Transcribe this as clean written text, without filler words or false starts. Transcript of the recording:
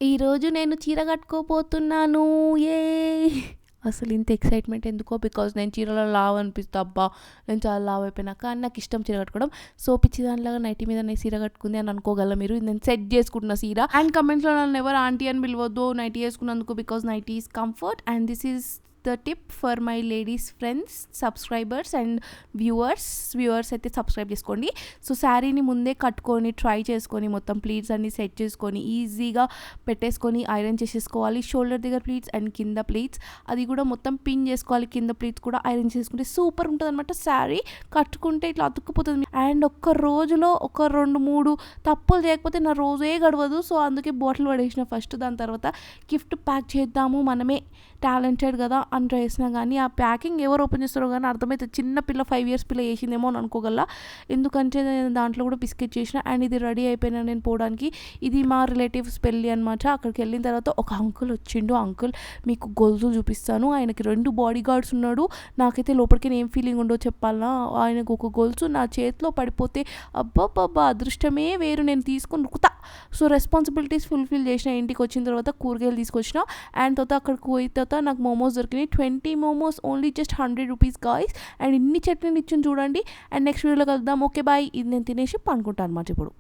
ఈరోజు నేను చీర కట్టుకోబోతున్నాను. యే అసలు ఇంత ఎక్సైట్మెంట్ ఎందుకో, బికాజ్ నేను చీరలో లావ్ అనిపిస్తా. అబ్బా నేను చాలా లావ్ అయిపోయినా, కానీ నాకు ఇష్టం చీర కట్టుకోవడం. సో పిచ్చి దానిలాగా నైటీ మీద నేను చీర కట్టుకుంది అని అనుకోగల మీరు. నేను సెట్ చేసుకుంటున్న చీర. అండ్ కమెంట్స్లో నన్ను ఎవరు ఆంటీ అని పిలవద్దు నైటీ వేసుకున్నందుకు, because nighty is comfort and this is the tip for my ladies friends, subscribers and viewers అయితే సబ్స్క్రైబ్ చేసుకోండి. సో శారీని ముందే కట్టుకొని ట్రై చేసుకొని మొత్తం ప్లీట్స్ అన్ని సెట్ చేసుకొని ఈజీగా పెట్టేసుకొని ఐరన్ చేసేసుకోవాలి. షోల్డర్ దగ్గర ప్లీట్స్ అండ్ కింద ప్లీట్స్ అది కూడా మొత్తం పిన్ చేసుకోవాలి. కింద ప్లీట్స్ కూడా ఐరన్ చేసుకుంటే సూపర్ ఉంటుంది అనమాట. శారీ కట్టుకుంటే ఇట్లా అతుక్కుపోతుంది. అండ్ ఒక్క రోజులో ఒక 2-3 తప్పులు చేయకపోతే నా రోజే గడవదు. సో అందుకే బాటిల్ పడేసిన ఫస్ట్. దాని తర్వాత గిఫ్ట్ ప్యాక్ చేద్దాము, మనమే టాలెంటెడ్ కదా అని ట్రై చేసినా కానీ ఆ ప్యాకింగ్ ఎవరు ఓపెన్ చేస్తారో కానీ అర్థమైతే చిన్న పిల్ల 5 years పిల్ల చేసిందేమో అని అనుకోగల. ఎందుకంటే నేను దాంట్లో కూడా బిస్కెట్ చేసిన. అండ్ ఇది రెడీ అయిపోయినా నేను పోవడానికి. ఇది మా రిలేటివ్స్ పెళ్ళి అనమాట. అక్కడికి వెళ్ళిన తర్వాత ఒక అంకుల్ వచ్చిండు. అంకుల్ మీకు గొలుసులు చూపిస్తాను, ఆయనకి 2 బాడీ గార్డ్స్ ఉన్నాడు. నాకైతే లోపలికి ఏం ఫీలింగ్ ఉండో చెప్పాలనా. ఆయనకు ఒక గొలుసు నా చేతిలో పడిపోతే అబ్బబ్బబ్బా అదృష్టమే వేరు. నేను తీసుకొని రుకుతా. సో రెస్పాన్సిబిలిటీస్ ఫుల్ఫిల్ చేసిన. ఇంటికి వచ్చిన తర్వాత కూరగాయలు తీసుకొచ్చిన. అండ్ తర్వాత అక్కడికి పోయిన తర్వాత నాకు మోమోస్ దొరికినాయి. 20 momos only just 100 rupees guys. And ఇన్ని చట్నీలు ఇచ్చింది చూడండి. అండ్ నెక్స్ట్ వీడియోలో కలుద్దాం. Okay bye. ఇది నేను తినేసి పనుకుంటాను అనమాట ఇప్పుడు.